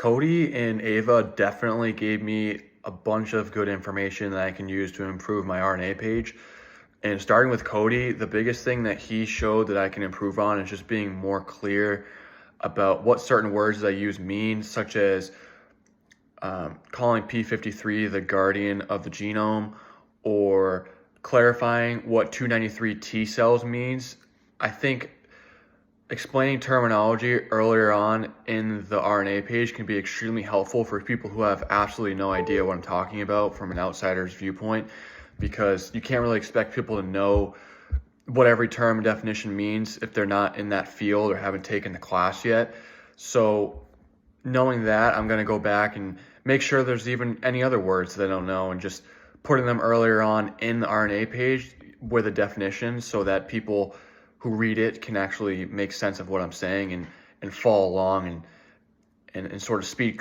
Cody and Ava definitely gave me a bunch of good information that I can use to improve my RNA page. And starting with Cody, the biggest thing that he showed that I can improve on is just being more clear about what certain words that I use mean, such as calling P53 the guardian of the genome, or clarifying what 293 T cells means. I think explaining terminology earlier on in the RNA page can be extremely helpful for people who have absolutely no idea what I'm talking about from an outsider's viewpoint, because you can't really expect people to know what every term and definition means if they're not in that field or haven't taken the class yet. So knowing that, I'm going to go back and make sure there's even any other words that I don't know and just putting them earlier on in the RNA page with a definition so that people who read it can actually make sense of what I'm saying and follow along and sort of speak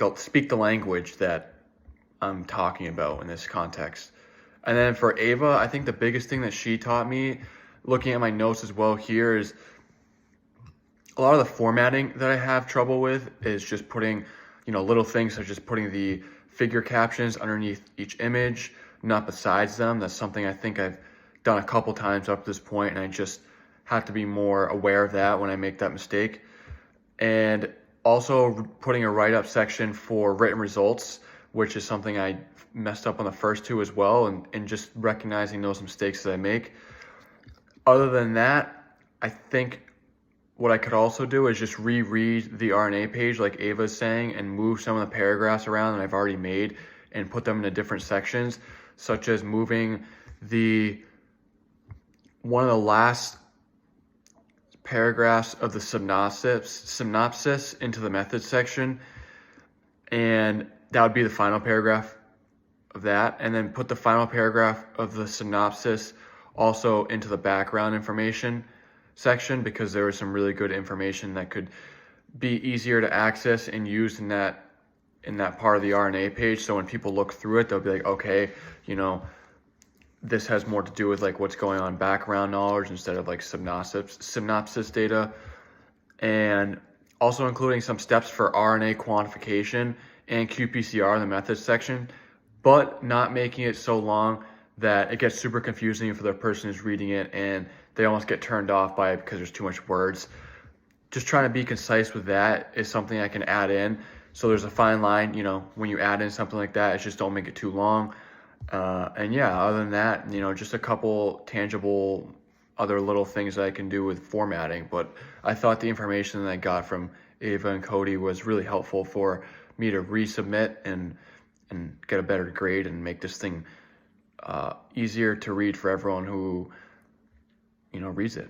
the language that I'm talking about in this context. And then for Ava, I think the biggest thing that she taught me, looking at my notes as well here, is a lot of the formatting that I have trouble with is just putting, little things such as putting the figure captions underneath each image, not besides them. That's something I think I've done a couple times up to this point, and I just have to be more aware of that when I make that mistake. And also putting a write-up section for written results, which is something I messed up on the first two as well, and just recognizing those mistakes that I make. Other than that, I think what I could also do is just reread the RNA page like Ava's saying and move some of the paragraphs around that I've already made and put them into different sections, such as moving one of the last paragraphs of the synopsis into the methods section, and that would be the final paragraph of that, and then put the final paragraph of the synopsis also into the background information section, because there was some really good information that could be easier to access and use in that part of the RNA page. So when people look through it, they'll be like, okay, this has more to do with like what's going on background knowledge instead of like synopsis data. And also including some steps for RNA quantification and qPCR in the methods section, but not making it so long that it gets super confusing for the person who's reading it and they almost get turned off by it because there's too much words. Just trying to be concise with that is something I can add in. So there's a fine line, when you add in something like that, it's just don't make it too long. And yeah, other than that, just a couple tangible other little things that I can do with formatting. But I thought the information that I got from Ava and Cody was really helpful for me to resubmit and get a better grade and make this thing easier to read for everyone who reads it.